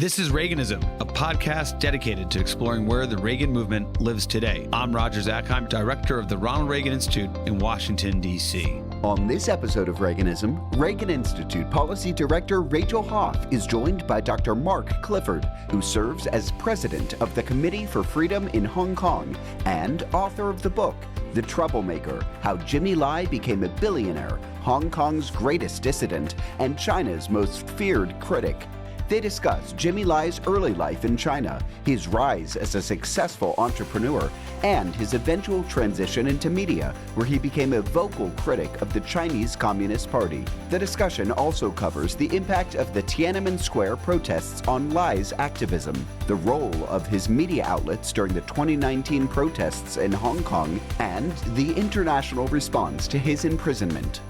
This is Reaganism, a podcast dedicated to exploring where the Reagan movement lives today. I'm Roger Zakheim, director of the Ronald Reagan Institute in Washington, D.C. On this episode of Reaganism, Reagan Institute Policy Director Rachel Hoff is joined by Dr. Mark Clifford, who serves as president of the Committee for Freedom in Hong Kong and author of the book, The Troublemaker, How Jimmy Lai Became a Billionaire, Hong Kong's Greatest Dissident, and China's Most Feared Critic. They discuss Jimmy Lai's early life in China, his rise as a successful entrepreneur, and his eventual transition into media, where he became a vocal critic of the Chinese Communist Party. The discussion also covers the impact of the Tiananmen Square protests on Lai's activism, the role of his media outlets during the 2019 protests in Hong Kong, and the international response to his imprisonment.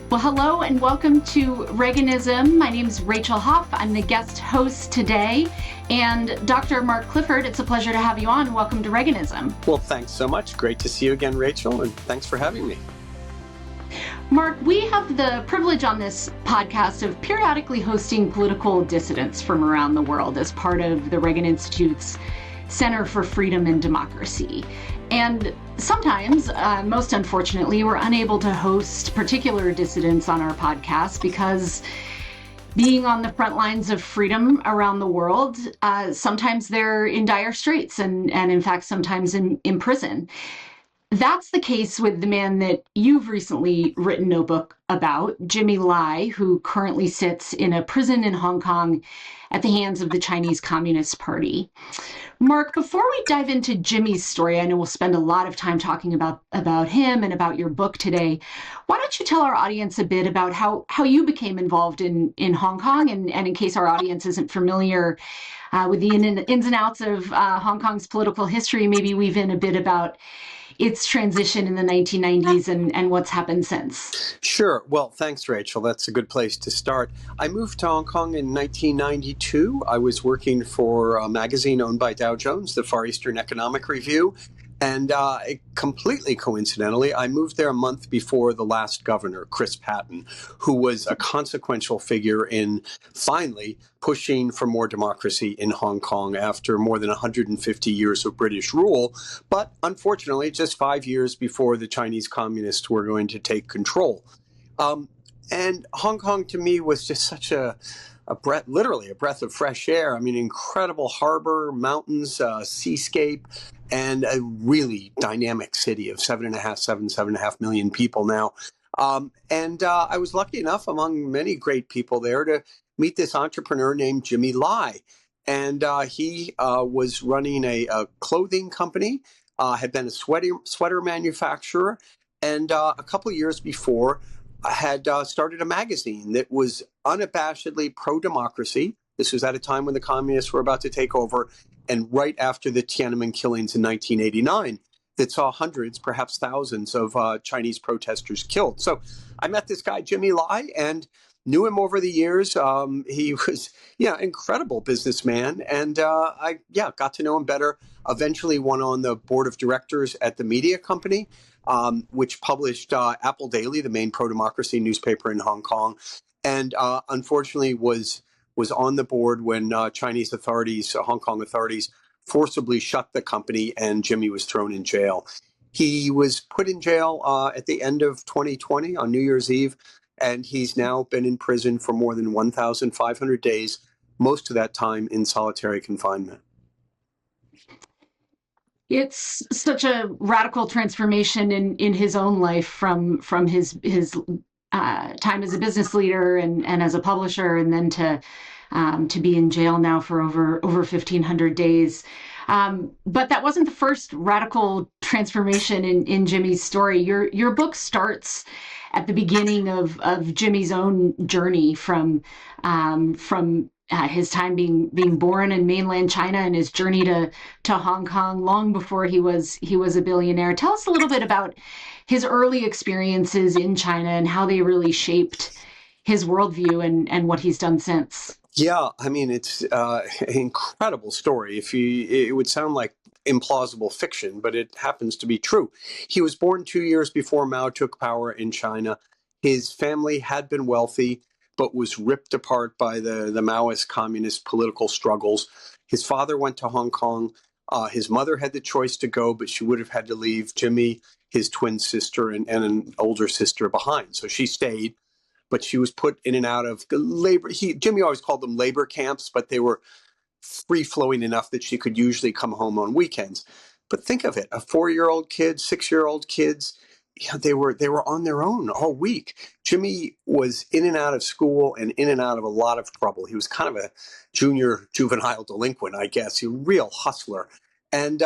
Well, hello and welcome to Reaganism. My name is Rachel Hoff. I'm the guest host today. And Dr. Mark Clifford, it's a pleasure to have you on. Welcome to Reaganism. Well, thanks so much. Great to see you again, Rachel, and thanks for having me. Mark, we have the privilege on this podcast of periodically hosting political dissidents from around the world as part of the Reagan Institute's Center for Freedom and Democracy. And sometimes, most unfortunately, we're unable to host particular dissidents on our podcast because being on the front lines of freedom around the world, sometimes they're in dire straits and in fact, sometimes in prison. That's the case with the man that you've recently written a book about, Jimmy Lai, who currently sits in a prison in Hong Kong at the hands of the Chinese Communist Party. Mark, before we dive into Jimmy's story, I know we'll spend a lot of time talking about him and about your book today. Why don't you tell our audience a bit about how you became involved in Hong Kong, and in case our audience isn't familiar with the ins and outs of Hong Kong's political history, maybe weave in a bit about its transition in the 1990s and what's happened since. Sure. Well, thanks, Rachel. That's a good place to start. I moved to Hong Kong in 1992. I was working for a magazine owned by Dow Jones, the Far Eastern Economic Review. And completely coincidentally, I moved there a month before the last governor, Chris Patten, who was a consequential figure in finally pushing for more democracy in Hong Kong after more than 150 years of British rule. But unfortunately, just 5 years before the Chinese communists were going to take control. And Hong Kong to me was just such a breath, literally a breath of fresh air. I mean, incredible harbor, mountains, seascape, and a really dynamic city of 7.5 million people now. I was lucky enough, among many great people there, to meet this entrepreneur named Jimmy Lai. And he was running a clothing company, had been a sweater manufacturer, and a couple years before had started a magazine that was unabashedly pro-democracy. This was at a time when the communists were about to take over, and right after the Tiananmen killings in 1989 that saw hundreds, perhaps thousands of Chinese protesters killed. So I met this guy, Jimmy Lai, and knew him over the years. He was, incredible businessman, and I got to know him better. Eventually went on the board of directors at the media company, which published Apple Daily, the main pro-democracy newspaper in Hong Kong, and unfortunately was on the board when Chinese authorities, Hong Kong authorities, forcibly shut the company, and Jimmy was thrown in jail. He was put in jail at the end of 2020 on New Year's Eve, and he's now been in prison for more than 1,500 days, most of that time in solitary confinement. It's such a radical transformation in his own life from his time as a business leader and as a publisher, and then to be in jail now for over 1,500 days. But that wasn't the first radical transformation in Jimmy's story. Your book starts at the beginning of Jimmy's own journey from his time being born in mainland China and his journey to Hong Kong long before he was a billionaire. Tell us a little bit about his early experiences in China and how they really shaped his worldview and what he's done since. Yeah, I mean, it's an incredible story. It would sound like implausible fiction, but it happens to be true. He was born 2 years before Mao took power in China. His family had been wealthy, but was ripped apart by the Maoist communist political struggles. His father went to Hong Kong. His mother had the choice to go, but she would have had to leave Jimmy, his twin sister, and an older sister behind. So she stayed, but she was put in and out of the labor. Jimmy always called them labor camps, but they were free-flowing enough that she could usually come home on weekends. But think of it, a 4-year-old kid, 6-year-old kids, they were on their own all week. Jimmy was in and out of school and in and out of a lot of trouble. He was kind of a juvenile delinquent, I guess. He was a real hustler. And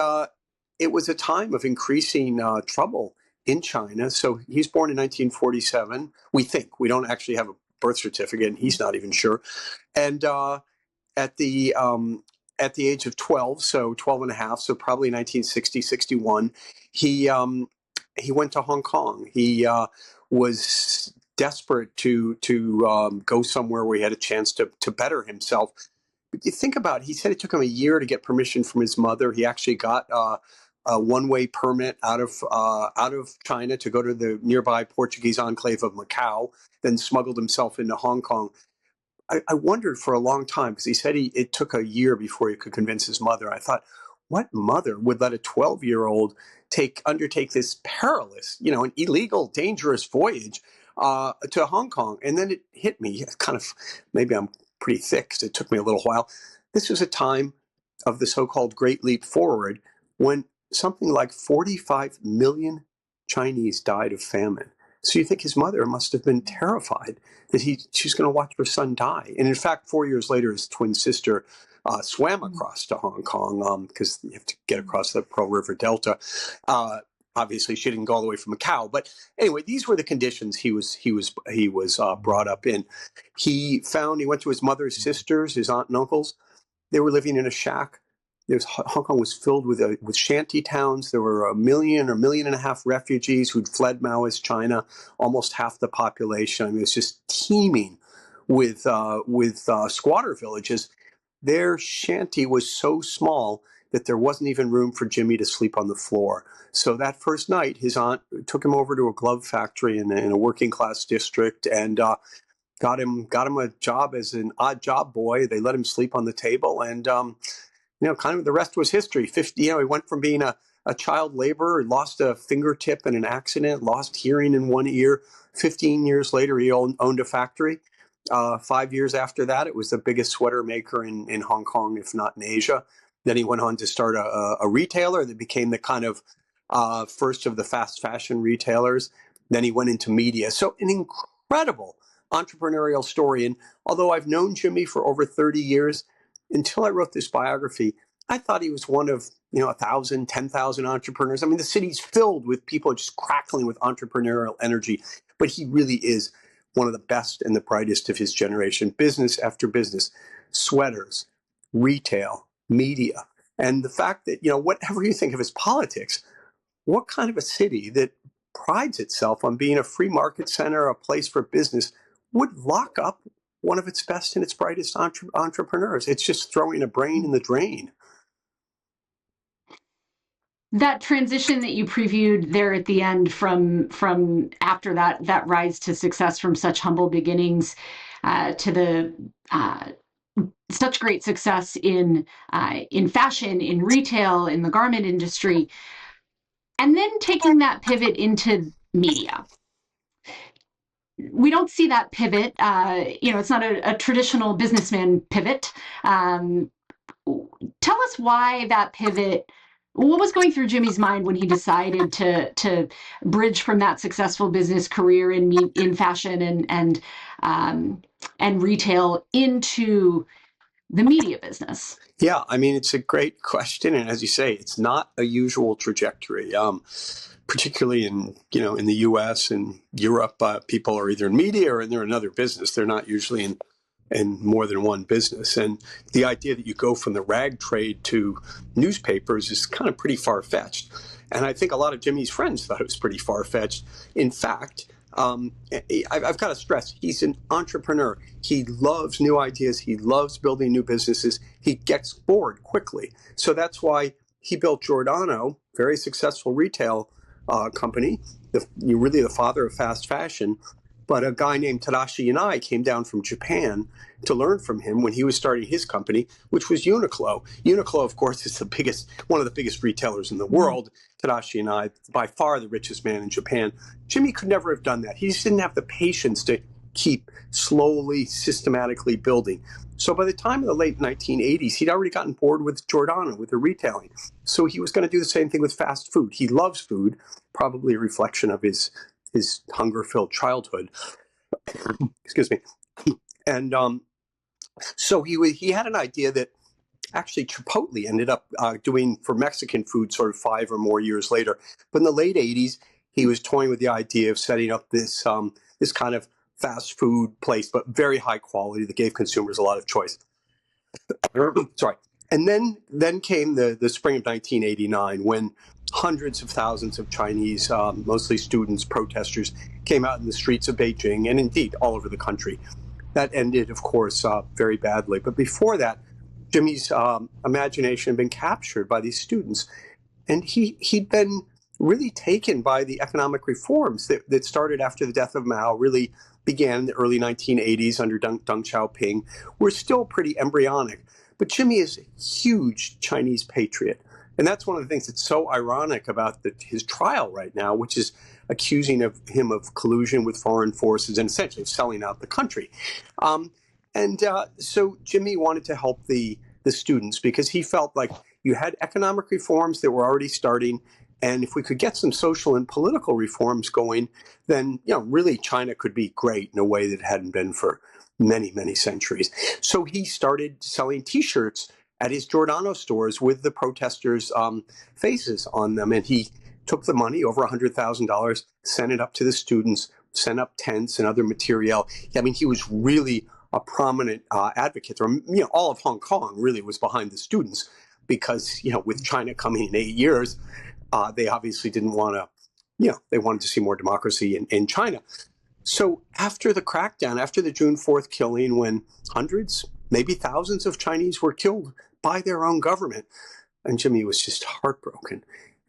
it was a time of increasing trouble in China. So he's born in 1947. We think. We don't actually have a birth certificate, and he's not even sure. And at the age of 12, so 12 and a half, so probably 1960, 61, he went to Hong Kong. He was desperate to go somewhere where he had a chance to better himself. But you think about it, he said it took him a year to get permission from his mother. He actually got a one-way permit out of China to go to the nearby Portuguese enclave of Macau, then smuggled himself into Hong Kong. I wondered for a long time, because he said it took a year before he could convince his mother. I thought, what mother would let a 12-year-old undertake this perilous, an illegal, dangerous voyage to Hong Kong? And then it hit me, kind of, maybe I'm pretty thick, because it took me a little while. This was a time of the so-called Great Leap Forward, when something like 45 million Chinese died of famine. So you think his mother must have been terrified that she's going to watch her son die. And in fact, 4 years later, his twin sister swam across to Hong Kong, because you have to get across the Pearl River Delta. Obviously, she didn't go all the way from Macau. But anyway, these were the conditions he was brought up in. He went to his mother's sisters, his aunt and uncles. They were living in a shack. Hong Kong was filled with shanty towns. There were 1 million or 1.5 million refugees who'd fled Maoist China, almost half the population. I mean, it was just teeming with squatter villages. Their shanty was so small that there wasn't even room for Jimmy to sleep on the floor. So that first night, his aunt took him over to a glove factory in a working class district and got him a job as an odd job boy. They let him sleep on the table, and kind of the rest was history. He went from being a child laborer, lost a fingertip in an accident, lost hearing in one ear. 15 years later, he owned a factory. 5 years after that, it was the biggest sweater maker in Hong Kong, if not in Asia. Then he went on to start a retailer that became the kind of first of the fast fashion retailers. Then he went into media. So an incredible entrepreneurial story. And although I've known Jimmy for over 30 years, until I wrote this biography, I thought he was one of 1,000, 10,000 entrepreneurs. I mean, the city's filled with people just crackling with entrepreneurial energy. But he really is one of the best and the brightest of his generation. Business after business, sweaters, retail, media. And the fact that, whatever you think of his politics, what kind of a city that prides itself on being a free market center, a place for business, would lock up one of its best and its brightest entrepreneurs? It's just throwing a brain in the drain. That transition that you previewed there at the end from after that rise to success from such humble beginnings to the such great success in fashion, in retail, in the garment industry, and then taking that pivot into media. We don't see that pivot. It's not a traditional businessman pivot. Tell us why that pivot. What was going through Jimmy's mind when he decided to bridge from that successful business career in fashion and retail into the media business? Yeah, I mean, it's a great question, and as you say, it's not a usual trajectory. Particularly in the U.S. and Europe, people are either in media or they're in another business. They're not usually in more than one business. And the idea that you go from the rag trade to newspapers is kind of pretty far-fetched. And I think a lot of Jimmy's friends thought it was pretty far-fetched. In fact, I've got to stress, he's an entrepreneur. He loves new ideas. He loves building new businesses. He gets bored quickly. So that's why he built Giordano, very successful retail company, really the father of fast fashion. But a guy named Tadashi Yanai came down from Japan to learn from him when he was starting his company, which was Uniqlo. Uniqlo, of course, is one of the biggest retailers in the world. Tadashi Yanai, by far the richest man in Japan. Jimmy could never have done that. He just didn't have the patience to keep slowly, systematically building. So by the time of the late 1980s, he'd already gotten bored with Giordano, with the retailing. So he was going to do the same thing with fast food. He loves food, probably a reflection of his hunger-filled childhood. Excuse me. And so he had an idea that actually Chipotle ended up doing for Mexican food sort of 5 or more years later. But in the late 80s, he was toying with the idea of setting up this kind of fast food place, but very high quality that gave consumers a lot of choice. Sorry. And then came the spring of 1989 when hundreds of thousands of Chinese, mostly students, protesters, came out in the streets of Beijing and indeed all over the country. That ended, of course, very badly. But before that, Jimmy's imagination had been captured by these students. And he'd been really taken by the economic reforms that started after the death of Mao, really began in the early 1980s under Deng Xiaoping. Were still pretty embryonic. But Jimmy is a huge Chinese patriot. And that's one of the things that's so ironic about his trial right now, which is accusing him of collusion with foreign forces and essentially of selling out the country. So Jimmy wanted to help the students because he felt like you had economic reforms that were already starting. And if we could get some social and political reforms going, then really China could be great in a way that it hadn't been for many, many centuries. So he started selling T-shirts at his Giordano stores with the protesters' faces on them. And he took the money, over $100,000, sent it up to the students, sent up tents and other material. I mean, he was really a prominent advocate. All of Hong Kong really was behind the students because, with China coming in 8 years, they obviously didn't want to, they wanted to see more democracy in China. So after the crackdown, after the June 4th killing, when hundreds, maybe thousands of Chinese were killed by their own government, and Jimmy was just heartbroken.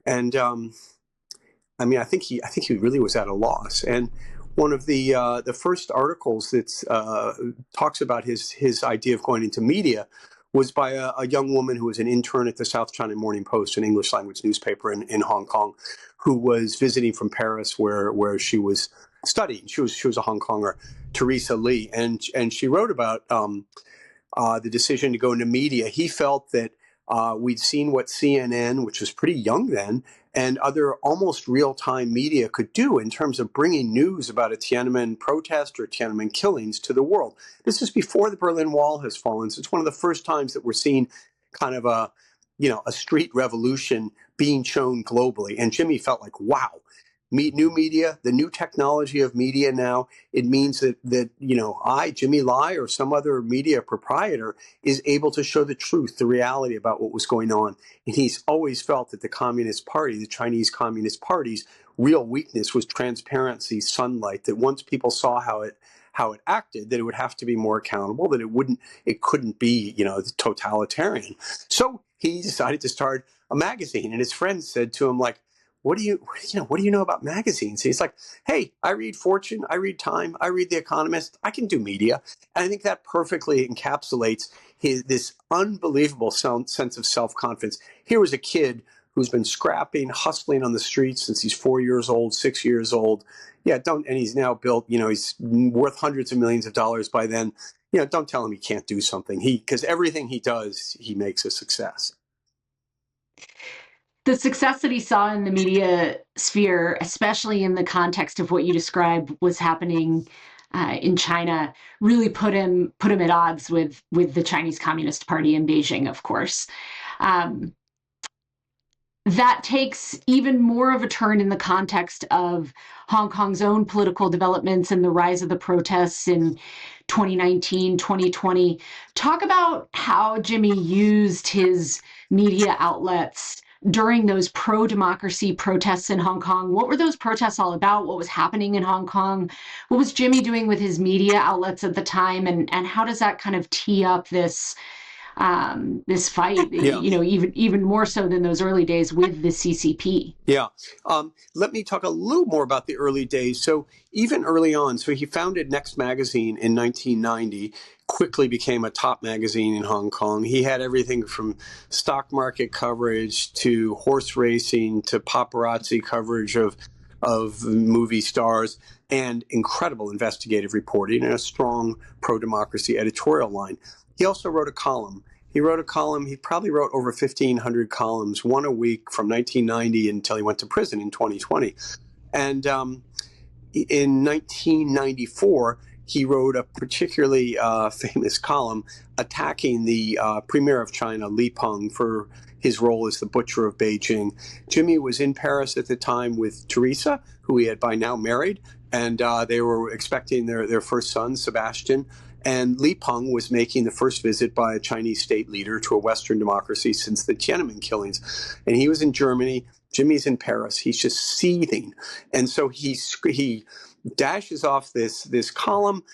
And I think he really was at a loss. And one of the first articles that talks about his idea of going into media was by a young woman who was an intern at the South China Morning Post, an English language newspaper in Hong Kong, who was visiting from Paris where she was studying. She was a Hong Konger, Teresa Lee, and she wrote about the decision to go into media. He felt that we'd seen what CNN, which was pretty young then, and other almost real-time media could do in terms of bringing news about a Tiananmen protest or Tiananmen killings to the world. This is before the Berlin Wall has fallen, so it's one of the first times that we're seeing kind of a street revolution being shown globally. And Jimmy felt like, wow, new media, the new technology of media now, it means that I, Jimmy Lai, or some other media proprietor is able to show the truth, the reality about what was going on. And he's always felt that the Communist Party, the Chinese Communist Party's real weakness was transparency, sunlight, that once people saw how it acted, that it would have to be more accountable, that it couldn't be, totalitarian. So he decided to start a magazine, and his friends said to him, like, what do you know about magazines? He's like, hey, I read Fortune, I read Time, I read The Economist, I can do media. And I think that perfectly encapsulates this unbelievable sense of self-confidence. Here was a kid who's been scrapping, hustling on the streets since he's 4 years old, 6 years old. And he's now built, he's worth hundreds of millions of dollars by then. Don't tell him he can't do something. Because everything he does, he makes a success. The success that he saw in the media sphere, especially in the context of what you described was happening in China, really put him at odds with the Chinese Communist Party in Beijing, of course. That takes even more of a turn in the context of Hong Kong's own political developments and the rise of the protests in 2019, 2020. Talk about how Jimmy used his media outlets during those pro-democracy protests in Hong Kong. What were those protests all about? What was happening in Hong Kong? What was Jimmy doing with his media outlets at the time? And how does that kind of tee up this this fight, Yeah. even more so than those early days with the CCP. Yeah. Let me talk a little more about the early days. So even early on, so he founded Next Magazine in 1990, quickly became a top magazine in Hong Kong. He had everything from stock market coverage to horse racing to paparazzi coverage of movie stars and incredible investigative reporting and a strong pro-democracy editorial line. He also wrote a column. He probably wrote over 1,500 columns, one a week from 1990 until he went to prison in 2020. And in 1994, he wrote a particularly famous column attacking the premier of China, Li Peng, for his role as the butcher of Beijing. Jimmy was in Paris at the time with Teresa, who he had by now married, and they were expecting their first son, Sebastian. And Li Peng was making the first visit by a Chinese state leader to a Western democracy since the Tiananmen killings. And he was in Germany. Jimmy's in Paris. He's just seething. And so he dashes off this column,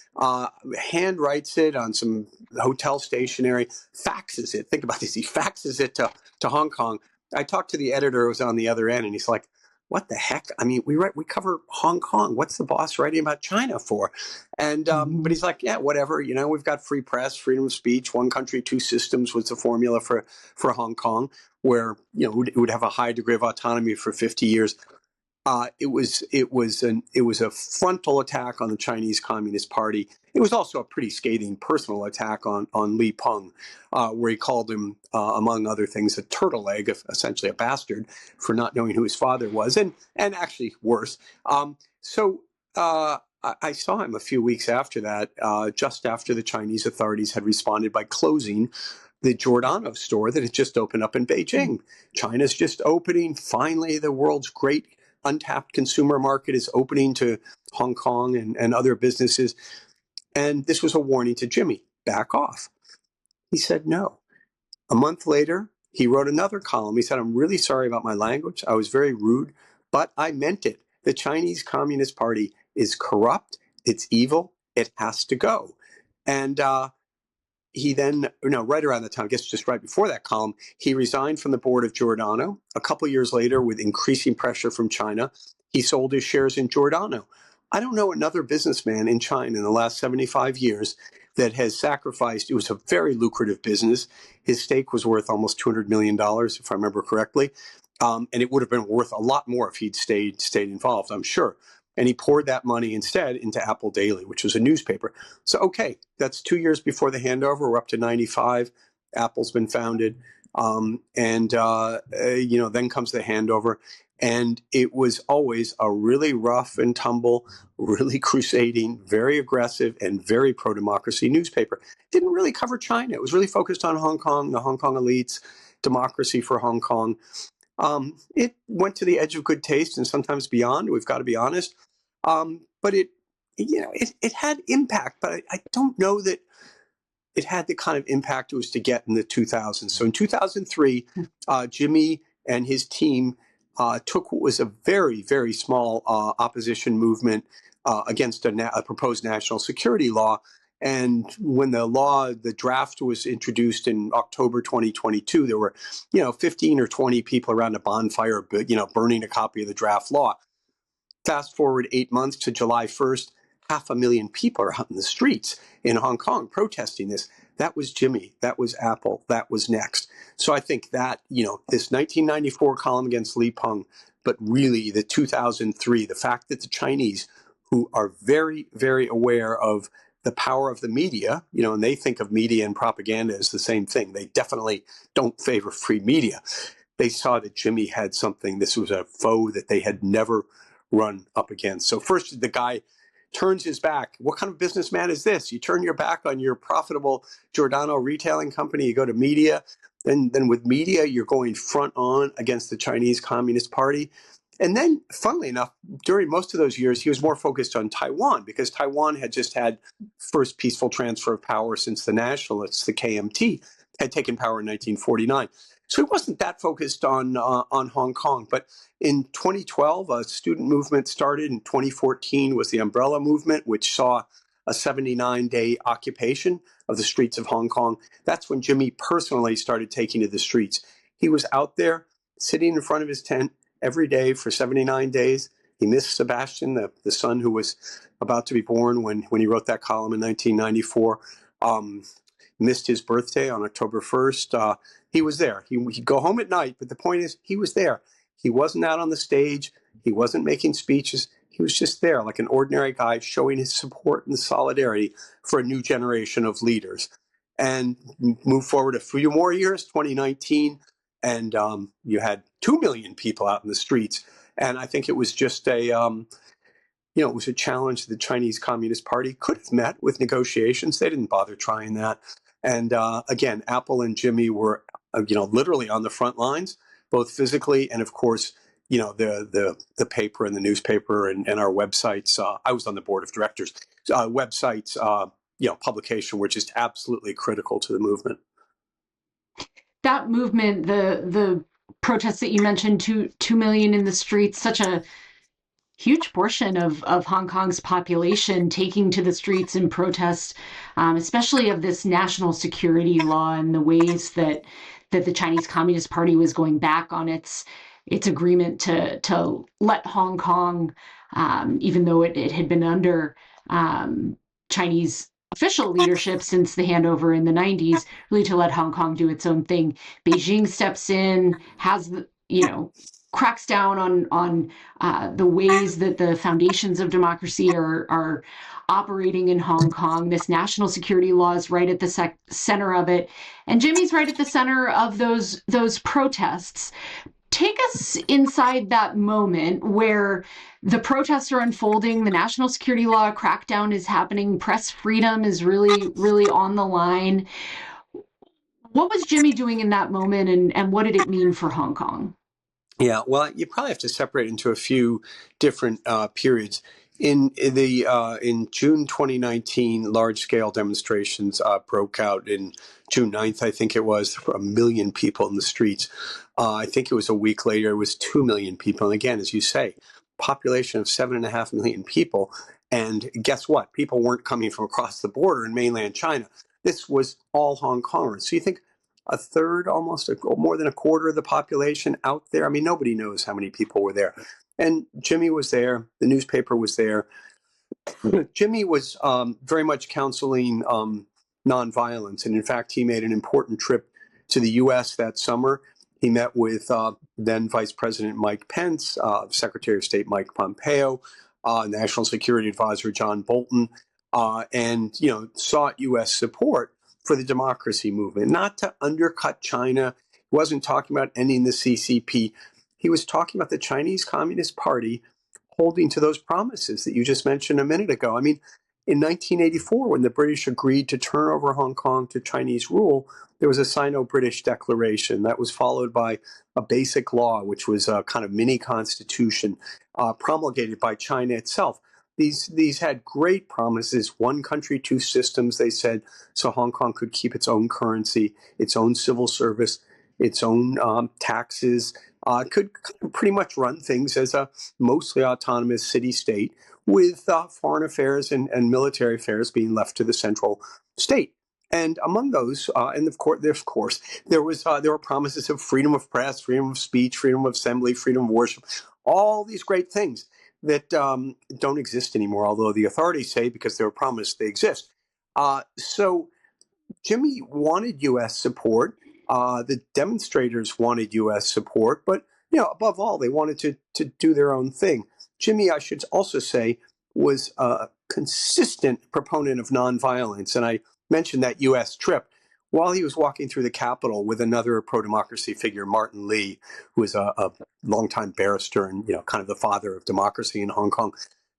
hand writes it on some hotel stationery, faxes it. Think about this. He faxes it to Hong Kong. I talked to the editor who was on the other end, and he's like, what the heck? I mean, we cover Hong Kong. What's the boss writing about China for? And but he's like, yeah, whatever. We've got free press, freedom of speech. One country, two systems was the formula for Hong Kong, where it would have a high degree of autonomy for 50 years. It was a frontal attack on the Chinese Communist Party. It was also a pretty scathing personal attack on Li Peng, where he called him, among other things, a turtle egg, essentially a bastard, for not knowing who his father was, and actually worse. So I saw him a few weeks after that, just after the Chinese authorities had responded by closing the Giordano store that had just opened up in Beijing. China's just opening. Finally, the world's great untapped consumer market is opening to Hong Kong and other businesses. And this was a warning to Jimmy, back off. He said no. A month later, he wrote another column. He said, I'm really sorry about my language. I was very rude, but I meant it. The Chinese Communist Party is corrupt. It's evil. It has to go. And he then, right around the time, I guess just right before that column, he resigned from the board of Giordano. A couple of years later, with increasing pressure from China, he sold his shares in Giordano. I don't know another businessman in China in the last 75 years that has sacrificed. It was a very lucrative business. His stake was worth almost $200 million, if I remember correctly. And it would have been worth a lot more if he'd stayed involved, I'm sure. And he poured that money instead into Apple Daily, which was a newspaper. So, okay, that's 2 years before the handover. We're up to 95. Apple's been founded. Then comes the handover. And it was always a really rough and tumble, really crusading, very aggressive, and very pro-democracy newspaper. Didn't really cover China. It was really focused on Hong Kong, the Hong Kong elites, democracy for Hong Kong. It went to the edge of good taste and sometimes beyond. We've got to be honest. But it had impact, but I don't know that it had the kind of impact it was to get in the 2000s. So in 2003, Jimmy and his team took what was a very, very small opposition movement against a proposed national security law. And when the draft was introduced in October 2022, there were, 15 or 20 people around a bonfire, burning a copy of the draft law. Fast forward 8 months to July 1st, 500,000 people are out in the streets in Hong Kong protesting this. That was Jimmy. That was Apple. That was Next. So I think that, this 1994 column against Li Peng, but really the 2003, the fact that the Chinese, who are very, very aware of the power of the media, and they think of media and propaganda as the same thing. They definitely don't favor free media. They saw that Jimmy had something. This was a foe that they had never run up against. So first, the guy turns his back. What kind of businessman is this? You turn your back on your profitable Giordano retailing company, you go to media. Then with media, you're going front on against the Chinese Communist Party. And then, funnily enough, during most of those years, he was more focused on Taiwan because Taiwan had just had first peaceful transfer of power since the nationalists, the KMT, had taken power in 1949. So he wasn't that focused on Hong Kong. But in 2012, a student movement started. In 2014 was the Umbrella Movement, which saw a 79-day occupation of the streets of Hong Kong. That's when Jimmy personally started taking to the streets. He was out there sitting in front of his tent every day for 79 days. He missed Sebastian, the son who was about to be born when he wrote that column in 1994. Missed his birthday on October 1st. He was there. He'd go home at night, but the point is he was there. He wasn't out on the stage. He wasn't making speeches. He was just there like an ordinary guy showing his support and solidarity for a new generation of leaders. And move forward a few more years, 2019, and you had 2 million people out in the streets. And I think it was just it was a challenge the Chinese Communist Party could have met with negotiations. They didn't bother trying that. And again, Apple and Jimmy were, literally on the front lines, both physically and, of course, the paper and the newspaper and our websites. I was on the board of directors. Websites, publication were just absolutely critical to the movement. That movement, the protests that you mentioned, 2 million in the streets, such a huge portion of Hong Kong's population taking to the streets in protest, especially of this national security law and the ways that the Chinese Communist Party was going back on its agreement to let Hong Kong, even though it had been under Chinese official leadership since the handover in the 90s, really to let Hong Kong do its own thing. Beijing steps in, cracks down on the ways that the foundations of democracy are operating in Hong Kong. This national security law is right at the center of it. And Jimmy's right at the center of those protests. Take us inside that moment where the protests are unfolding, the national security law crackdown is happening, press freedom is really, really on the line. What was Jimmy doing in that moment, and what did it mean for Hong Kong? Yeah, well, you probably have to separate into a few different periods. In June 2019, large-scale demonstrations broke out. In June 9th, I think it was, 1 million people in the streets. I think it was a week later, it was 2 million people. And again, as you say, population of 7.5 million people. And guess what? People weren't coming from across the border in mainland China. This was all Hong Kongers. So you think a third, almost more than a quarter of the population out there. I mean, nobody knows how many people were there. And Jimmy was there. The newspaper was there. Jimmy was very much counseling nonviolence. And in fact, he made an important trip to the U.S. that summer. He met with then Vice President Mike Pence, Secretary of State Mike Pompeo, National Security Advisor John Bolton, and sought U.S. support for the democracy movement, not to undercut China. He wasn't talking about ending the CCP. He was talking about the Chinese Communist Party holding to those promises that you just mentioned a minute ago. I mean, in 1984, when the British agreed to turn over Hong Kong to Chinese rule, there was a Sino-British declaration that was followed by a basic law, which was a kind of mini constitution promulgated by China itself. These had great promises. One country, two systems, they said, so Hong Kong could keep its own currency, its own civil service, its own taxes, could pretty much run things as a mostly autonomous city-state with foreign affairs and military affairs being left to the central state. And among those, and of course, there were promises of freedom of press, freedom of speech, freedom of assembly, freedom of worship, all these great things that don't exist anymore, although the authorities say because they were promised they exist. So Jimmy wanted U.S. support. The demonstrators wanted U.S. support, but above all, they wanted to do their own thing. Jimmy, I should also say, was a consistent proponent of nonviolence, and I mentioned that U.S. trip. While he was walking through the Capitol with another pro-democracy figure, Martin Lee, who was a longtime barrister and kind of the father of democracy in Hong Kong,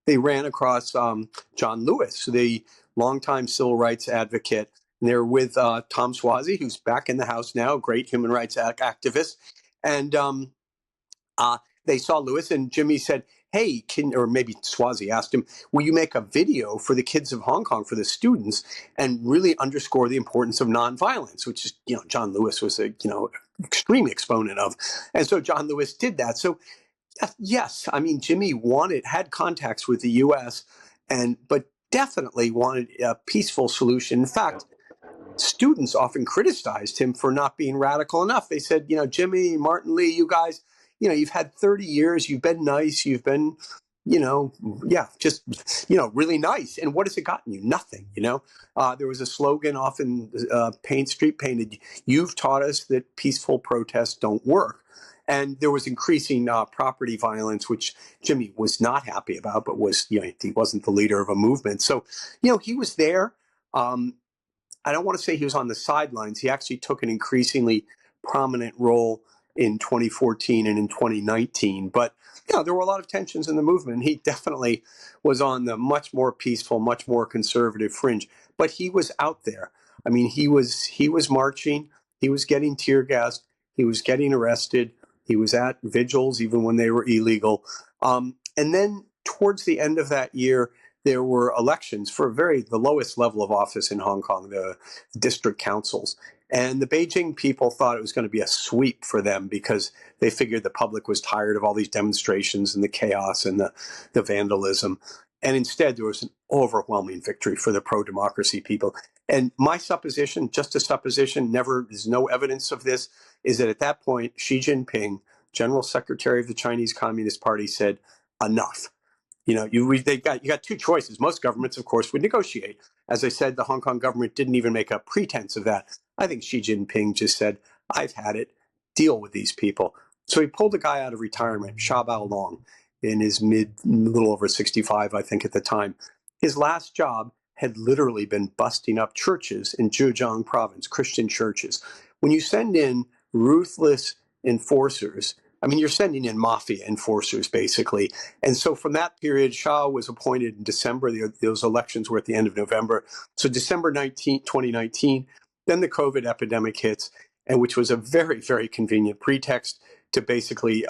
they ran across John Lewis, the longtime civil rights advocate. And they were with Tom Suozzi, who's back in the House now, great human rights activist. And they saw Lewis, and Jimmy said, hey, or maybe Suozzi asked him, will you make a video for the kids of Hong Kong, for the students, and really underscore the importance of nonviolence, which is, John Lewis was a, extreme exponent of. And so John Lewis did that. So yes, I mean, Jimmy had contacts with the U.S., but definitely wanted a peaceful solution. In fact, students often criticized him for not being radical enough. They said, Jimmy, Martin Lee, you guys, you've had 30 years, you've been nice, you've been, just, really nice. And what has it gotten you? Nothing, There was a slogan often street painted, "You've taught us that peaceful protests don't work." And there was increasing property violence, which Jimmy was not happy about, but he wasn't the leader of a movement. So, he was there. I don't want to say he was on the sidelines. He actually took an increasingly prominent role in 2014 and in 2019. But, there were a lot of tensions in the movement. He definitely was on the much more peaceful, much more conservative fringe. But he was out there. I mean, he was marching. He was getting tear gassed. He was getting arrested. He was at vigils, even when they were illegal. And then towards the end of that year, there were elections for the lowest level of office in Hong Kong, the district councils. And the Beijing people thought it was going to be a sweep for them because they figured the public was tired of all these demonstrations and the chaos and the vandalism. And instead, there was an overwhelming victory for the pro-democracy people. And my supposition, just a supposition, there's no evidence of this, is that at that point, Xi Jinping, General Secretary of the Chinese Communist Party, said, enough. You got two choices. Most governments, of course, would negotiate. As I said, the Hong Kong government didn't even make a pretense of that. I think Xi Jinping just said, I've had it. Deal with these people. So he pulled a guy out of retirement, Sha Baolong, in his little over 65, I think, at the time. His last job had literally been busting up churches in Zhejiang province, Christian churches. When you send in ruthless enforcers, you're sending in mafia enforcers, basically. And so from that period, Shah was appointed in December. Those elections were at the end of November. So December 2019, then the COVID epidemic hits, and which was a very, very convenient pretext to basically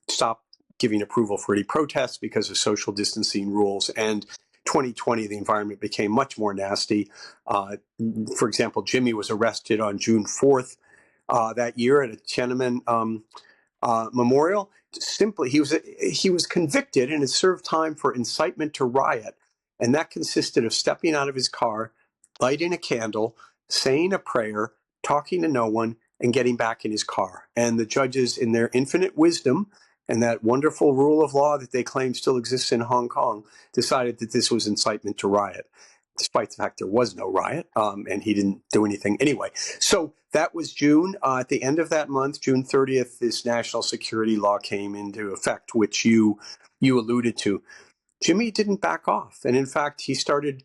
stop giving approval for any protests because of social distancing rules. And 2020, the environment became much more nasty. For example, Jimmy was arrested on June 4th that year at a Tiananmen memorial. Simply, he was convicted and had served time for incitement to riot, and that consisted of stepping out of his car, lighting a candle, saying a prayer, talking to no one, and getting back in his car. And the judges, in their infinite wisdom and that wonderful rule of law that they claim still exists in Hong Kong, decided that this was incitement to riot, despite the fact there was no riot, and he didn't do anything anyway. So that was June. At the end of that month, June 30th, this national security law came into effect, which you alluded to. Jimmy didn't back off. And in fact, he started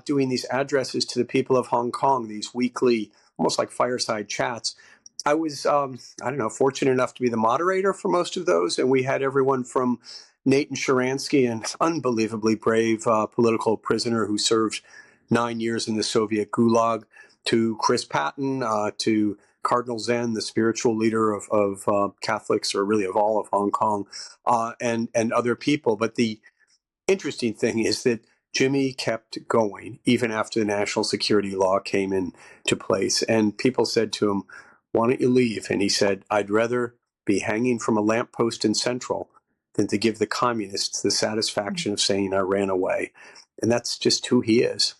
doing these addresses to the people of Hong Kong, these weekly, almost like fireside chats. I was, fortunate enough to be the moderator for most of those. And we had everyone from Nathan Sharansky, an unbelievably brave political prisoner who served 9 years in the Soviet Gulag, to Chris Patton, to Cardinal Zen, the spiritual leader of Catholics, or really of all of Hong Kong, and other people. But the interesting thing is that Jimmy kept going even after the national security law came into place. And people said to him, "Why don't you leave?" And he said, "I'd rather be hanging from a lamppost in Central than to give the communists the satisfaction of saying I ran away." And that's just who he is.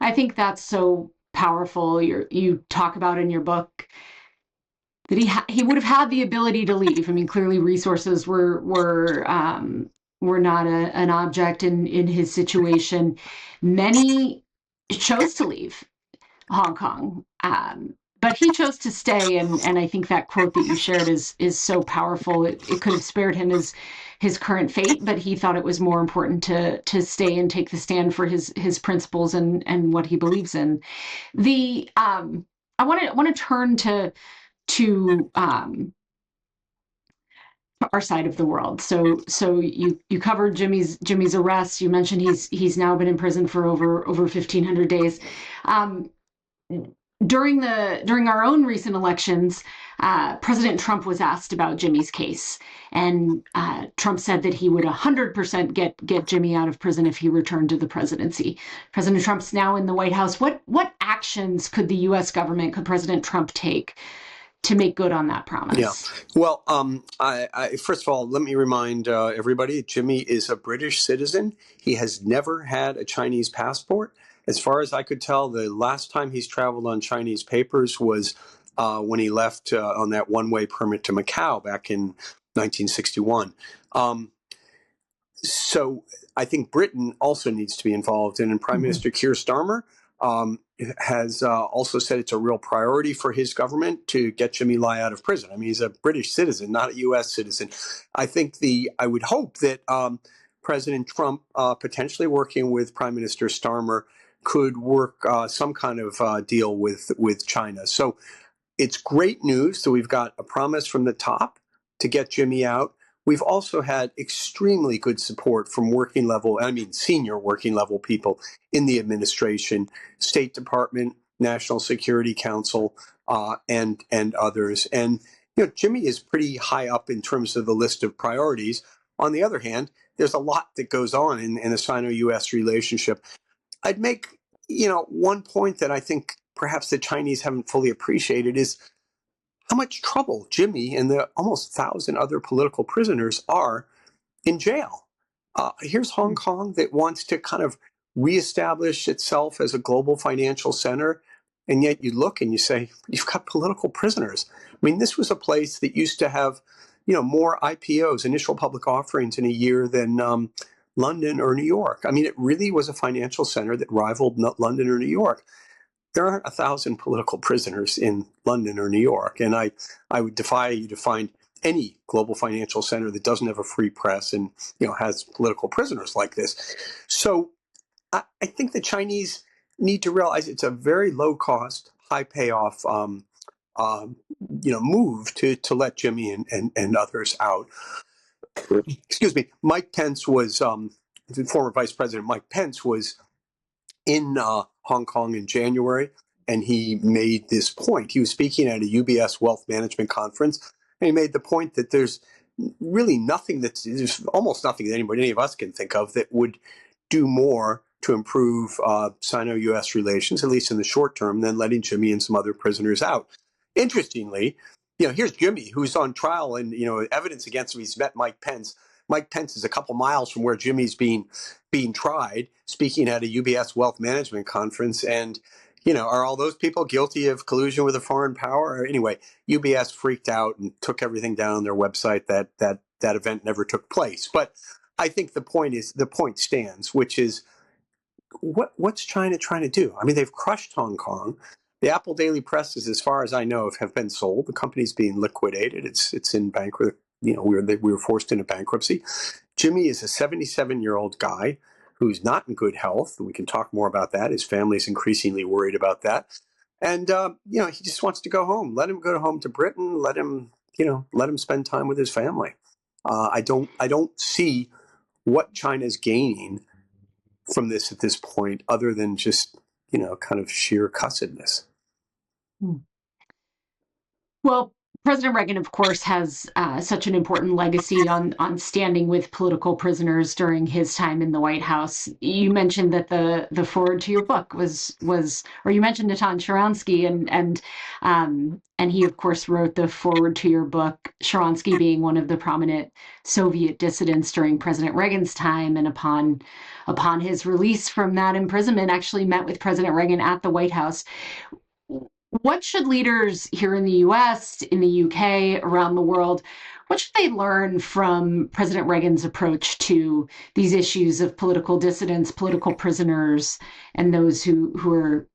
I think that's so powerful. You talk about in your book that he would have had the ability to leave. Clearly resources were not an object in his situation. Many chose to leave Hong Kong, but he chose to stay. And I think that quote that you shared is so powerful. It could have spared him his current fate, but he thought it was more important to stay and take the stand for his principles and what he believes in. I want to turn to our side of the world. So you covered Jimmy's arrest. You mentioned he's now been in prison for over 1,500 days. During our own recent elections, President Trump was asked about Jimmy's case, and Trump said that he would 100% get Jimmy out of prison if he returned to the presidency. President Trump's now in the White House. What actions could the U.S. government, could President Trump take to make good on that promise? Yeah. Well, I first of all, let me remind everybody, Jimmy is a British citizen. He has never had a Chinese passport. As far as I could tell, the last time he's traveled on Chinese papers was when he left on that one-way permit to Macau back in 1961. So I think Britain also needs to be involved. And Prime Minister Keir Starmer has also said it's a real priority for his government to get Jimmy Lai out of prison. I mean, he's a British citizen, not a U.S. citizen. I would hope that President Trump, potentially working with Prime Minister Starmer, could work some kind of deal with China. So it's great news that we've got a promise from the top to get Jimmy out. We've also had extremely good support from senior working level people in the administration, State Department, National Security Council, and others. And Jimmy is pretty high up in terms of the list of priorities. On the other hand, there's a lot that goes on in the Sino-U.S. relationship. I'd make one point that I think perhaps the Chinese haven't fully appreciated is how much trouble Jimmy and the almost 1,000 other political prisoners are in jail. Here's Hong Kong that wants to kind of reestablish itself as a global financial center, and yet you look and you say, you've got political prisoners. I mean, this was a place that used to have, more IPOs, initial public offerings in a year than London or New York. I mean, it really was a financial center that rivaled London or New York. There aren't 1,000 political prisoners in London or New York. And I would defy you to find any global financial center that doesn't have a free press and, has political prisoners like this. So I think the Chinese need to realize it's a very low cost, high payoff, move to let Jimmy and others out. Excuse me. Mike Pence was, the former Vice President Mike Pence was in Hong Kong in January, and he made this point. He was speaking at a UBS wealth management conference, and he made the point that there's almost nothing that any of us can think of that would do more to improve Sino-U.S. relations, at least in the short term, than letting Jimmy and some other prisoners out. Interestingly, here's Jimmy, who's on trial, and evidence against him. He's met Mike Pence. Mike Pence is a couple miles from where Jimmy's being tried, speaking at a UBS wealth management conference. And, are all those people guilty of collusion with a foreign power? Anyway, UBS freaked out and took everything down on their website. That event never took place. But I think the point stands, which is what's China trying to do? I mean, they've crushed Hong Kong. The Apple Daily Presses, as far as I know, have been sold. The company's being liquidated. It's in bankrupt. We were forced into bankruptcy. Jimmy is a 77-year-old guy who's not in good health. We can talk more about that. His family's increasingly worried about that. And, he just wants to go home. Let him go home to Britain. Let him spend time with his family. I don't see what China's gaining from this at this point, other than just, kind of sheer cussedness. Well, President Reagan, of course, has such an important legacy on standing with political prisoners during his time in the White House. You mentioned that the foreword to your book was, or you mentioned Natan Sharansky, and he, of course, wrote the foreword to your book. Sharansky being one of the prominent Soviet dissidents during President Reagan's time, and upon his release from that imprisonment, actually met with President Reagan at the White House. What should leaders here in the U.S., in the U.K., around the world, what should they learn from President Reagan's approach to these issues of political dissidents, political prisoners, and those who are,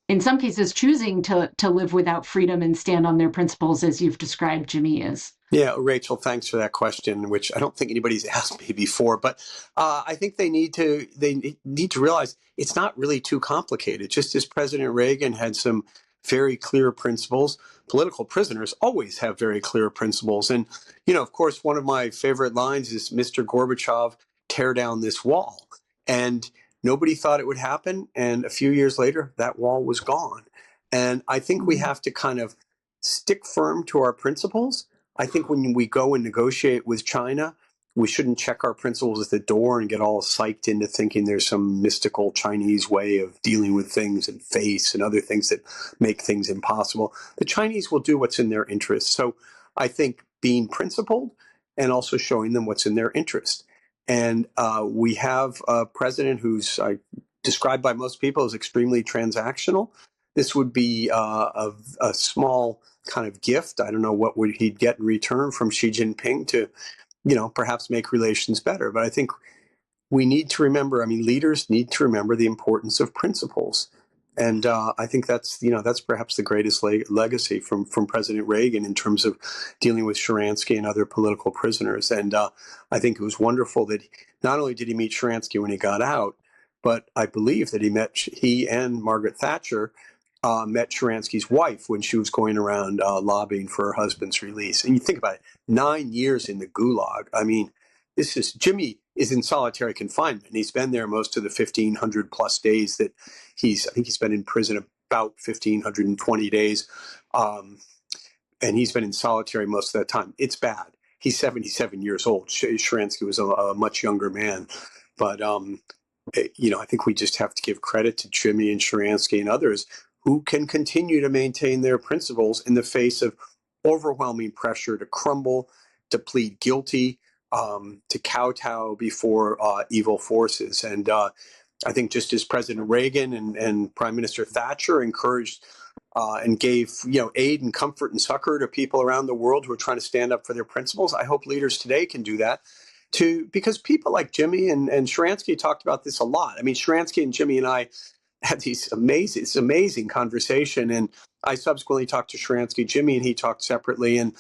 in some cases, choosing to live without freedom and stand on their principles, as you've described Jimmy is? Yeah, Rachel, thanks for that question, which I don't think anybody's asked me before. But I think they need to realize it's not really too complicated. Just as President Reagan had some very clear principles, political prisoners always have very clear principles. And, of course, one of my favorite lines is Mr. Gorbachev, tear down this wall. And nobody thought it would happen. And a few years later, that wall was gone. And I think we have to kind of stick firm to our principles. I think when we go and negotiate with China, we shouldn't check our principles at the door and get all psyched into thinking there's some mystical Chinese way of dealing with things and face and other things that make things impossible. The Chinese will do what's in their interest. So I think being principled and also showing them what's in their interest. And we have a president who's described by most people as extremely transactional. This would be a small kind of gift. I don't know what would he'd get in return from Xi Jinping to, perhaps make relations better. But I think we need to remember, leaders need to remember the importance of principles. And I think that's perhaps the greatest legacy from President Reagan in terms of dealing with Sharansky and other political prisoners. And I think it was wonderful that not only did he meet Sharansky when he got out, but I believe that he and Margaret Thatcher met Sharansky's wife when she was going around lobbying for her husband's release. And you think about it, 9 years in the Gulag. Jimmy is in solitary confinement, and he's been there most of the 1,500 plus days that I think he's been in prison about 1,520 days. And he's been in solitary most of that time. It's bad. He's 77 years old. Sharansky was a much younger man. But, I think we just have to give credit to Jimmy and Sharansky and others who can continue to maintain their principles in the face of overwhelming pressure to crumble, to plead guilty, to kowtow before evil forces. And I think just as President Reagan and Prime Minister Thatcher encouraged and gave aid and comfort and succor to people around the world who are trying to stand up for their principles, I hope leaders today can do that. Because people like Jimmy and Sharansky talked about this a lot. Sharansky and Jimmy and I had this amazing conversation, and I subsequently talked to Sharansky, Jimmy, and he talked separately. And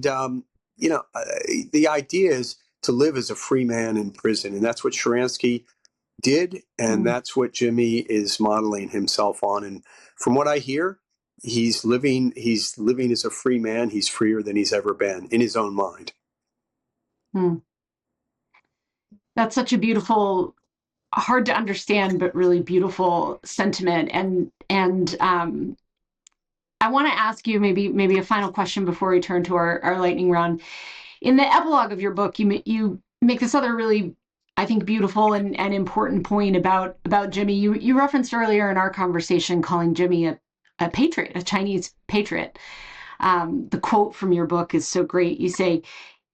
the idea is to live as a free man in prison, and that's what Sharansky did, and that's what Jimmy is modeling himself on. And from what I hear, he's living as a free man. He's freer than he's ever been in his own mind. That's such a beautiful, hard to understand, but really beautiful sentiment. And I want to ask you maybe a final question before we turn to our lightning round. In the epilogue of your book, you make this other really, I think, beautiful and important point about Jimmy. You referenced earlier in our conversation calling Jimmy a patriot, a Chinese patriot. The quote from your book is so great. You say,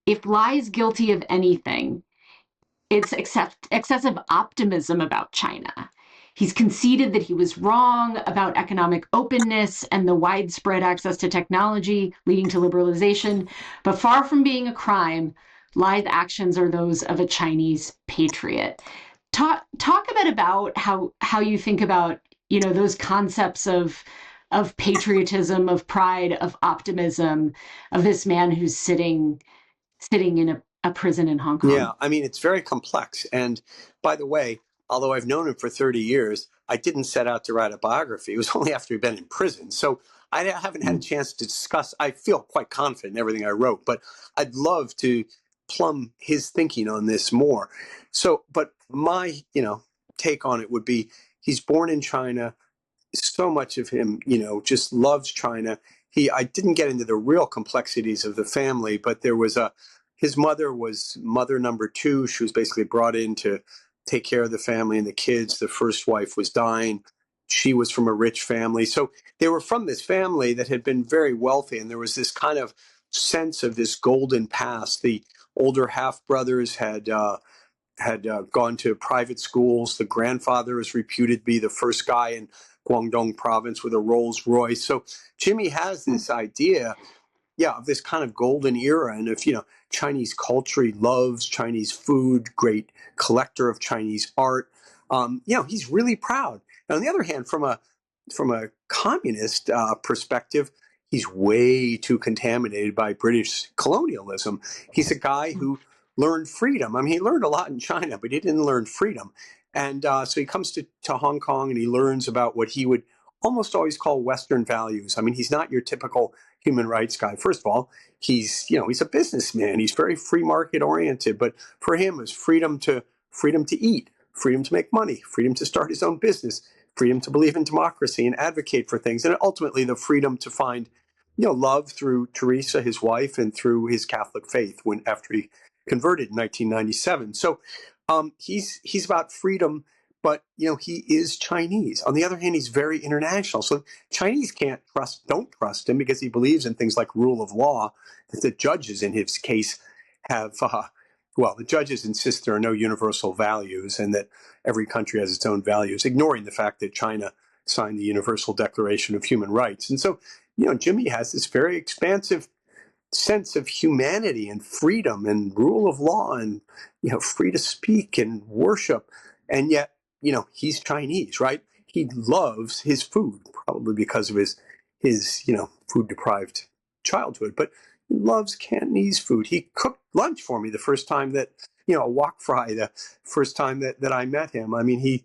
"If Lai's guilty of anything, it's excessive optimism about China. He's conceded that he was wrong about economic openness and the widespread access to technology leading to liberalization. But far from being a crime, Lai's actions are those of a Chinese patriot." Talk a bit about how you think about those concepts of patriotism, of pride, of optimism, of this man who's sitting in a prison in Hong Kong. Yeah, it's very complex. And by the way, although I've known him for 30 years, I didn't set out to write a biography. It was only after he'd been in prison. So I haven't had a chance to discuss. I feel quite confident in everything I wrote, but I'd love to plumb his thinking on this more. So, but my, take on it would be he's born in China. So much of him, just loves China. I didn't get into the real complexities of the family, but there was his mother was mother number 2. She was basically brought in to take care of the family and the kids. The first wife was dying. She was from a rich family. So they were from this family that had been very wealthy. And there was this kind of sense of this golden past. The older half brothers had gone to private schools. The grandfather was reputed to be the first guy in Guangdong province with a Rolls Royce. So Jimmy has this idea, of this kind of golden era. And if, Chinese culture, he loves Chinese food, great collector of Chinese art. He's really proud. And on the other hand, from a communist perspective, he's way too contaminated by British colonialism. He's a guy who learned freedom. He learned a lot in China, but he didn't learn freedom. And so he comes to Hong Kong and he learns about what he would almost always call Western values. He's not your typical human rights guy. First of all, he's a businessman. He's very free market oriented. But for him, it's freedom to eat, freedom to make money, freedom to start his own business, freedom to believe in democracy and advocate for things, and ultimately the freedom to find love through Teresa, his wife, and through his Catholic faith after he converted in 1997. So he's about freedom, but he is Chinese. On the other hand, he's very international. So Chinese don't trust him because he believes in things like rule of law. That the judges in his case have, the judges insist there are no universal values and that every country has its own values, ignoring the fact that China signed the Universal Declaration of Human Rights. And so, Jimmy has this very expansive sense of humanity and freedom and rule of law and, free to speak and worship. And yet, he's Chinese, right? He loves his food, probably because of his food deprived childhood, but he loves Cantonese food. He cooked lunch for me the first time that, a wok fry, the first time that I met him. I mean,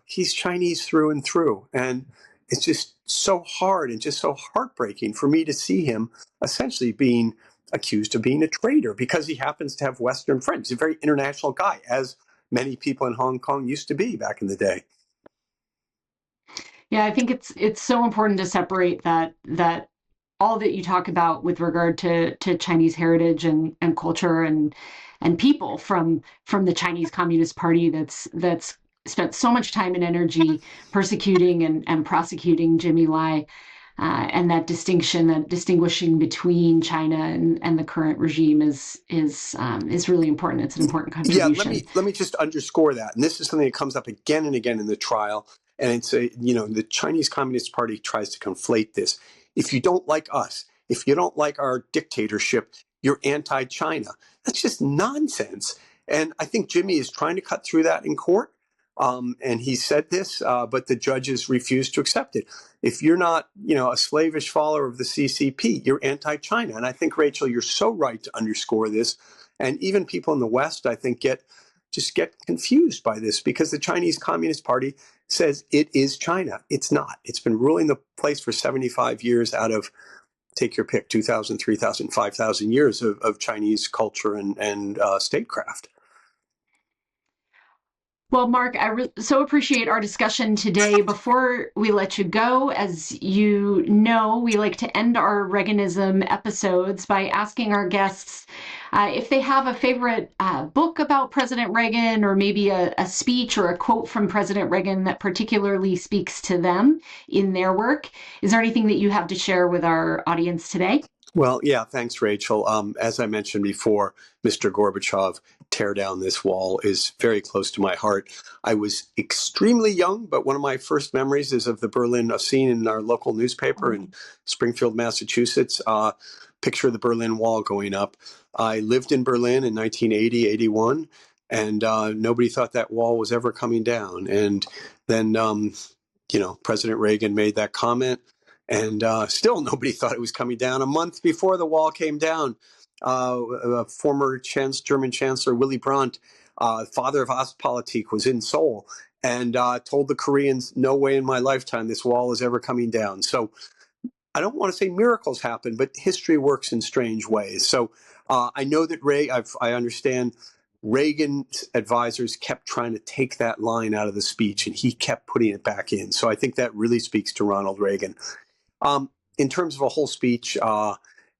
he's Chinese through and through. And it's just so hard and just so heartbreaking for me to see him essentially being accused of being a traitor because he happens to have Western friends. He's a very international guy, as many people in Hong Kong used to be back in the day. Yeah, I think it's so important to separate that all that you talk about with regard to Chinese heritage and culture and people from the Chinese Communist Party that's spent so much time and energy persecuting and prosecuting Jimmy Lai, and that distinguishing between China and the current regime is really important. It's an important contribution. Yeah, let me just underscore that. And this is something that comes up again and again in the trial. And it's the Chinese Communist Party tries to conflate this. If you don't like us, if you don't like our dictatorship, you're anti-China. That's just nonsense. And I think Jimmy is trying to cut through that in court. And he said this, but the judges refused to accept it. If you're not, a slavish follower of the CCP, you're anti-China. And I think, Rachel, you're so right to underscore this. And even people in the West, I think, get confused by this because the Chinese Communist Party says it is China. It's not. It's been ruling the place for 75 years out of, take your pick, 2,000, 3,000, 5,000 years of Chinese culture and statecraft. Well, Mark, I so appreciate our discussion today. Before we let you go, as you know, we like to end our Reaganism episodes by asking our guests if they have a favorite book about President Reagan, or maybe a speech or a quote from President Reagan that particularly speaks to them in their work. Is there anything that you have to share with our audience today? Well, yeah, thanks, Rachel. As I mentioned before, Mr. Gorbachev, Tear Down This Wall is very close to my heart. I was extremely young, but one of my first memories is of a scene in our local newspaper in Springfield, Massachusetts, picture of the Berlin Wall going up. I lived in Berlin in 1980, 81, and nobody thought that wall was ever coming down. And then, President Reagan made that comment. And still nobody thought it was coming down. A month before the wall came down, former German Chancellor Willy Brandt, father of Ostpolitik, was in Seoul and told the Koreans, no way in my lifetime this wall is ever coming down. So I don't want to say miracles happen, but history works in strange ways. So I know that I understand Reagan's advisors kept trying to take that line out of the speech, and he kept putting it back in. So I think that really speaks to Ronald Reagan. In terms of a whole speech,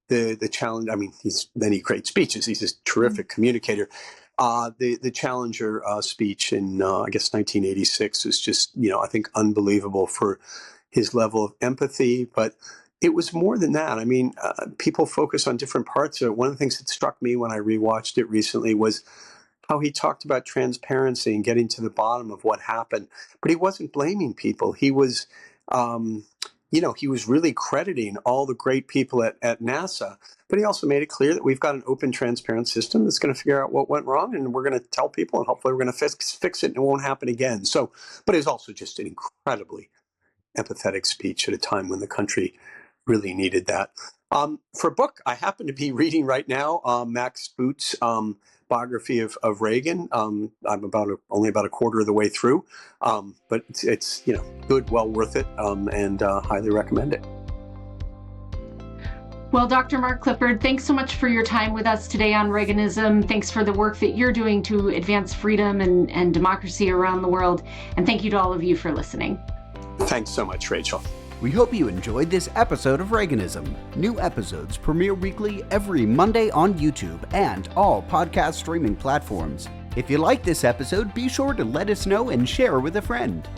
the challenge, he's many great speeches. He's a terrific communicator. The Challenger speech in, 1986 was just, I think unbelievable for his level of empathy. But it was more than that. People focus on different parts of it. One of the things that struck me when I rewatched it recently was how he talked about transparency and getting to the bottom of what happened. But he wasn't blaming people. He was he was really crediting all the great people at NASA, but he also made it clear that we've got an open, transparent system that's going to figure out what went wrong, and we're going to tell people, and hopefully we're going to fix it, and it won't happen again. So, but it was also just an incredibly empathetic speech at a time when the country really needed that. For a book, I happen to be reading right now Max Boot's biography of Reagan. I'm only about a quarter of the way through, but it's good, well worth it, and highly recommend it. Well, Dr. Mark Clifford, thanks so much for your time with us today on Reaganism. Thanks for the work that you're doing to advance freedom and democracy around the world. And thank you to all of you for listening. Thanks so much, Rachel. We hope you enjoyed this episode of Reaganism. New episodes premiere weekly every Monday on YouTube and all podcast streaming platforms. If you like this episode, be sure to let us know and share with a friend.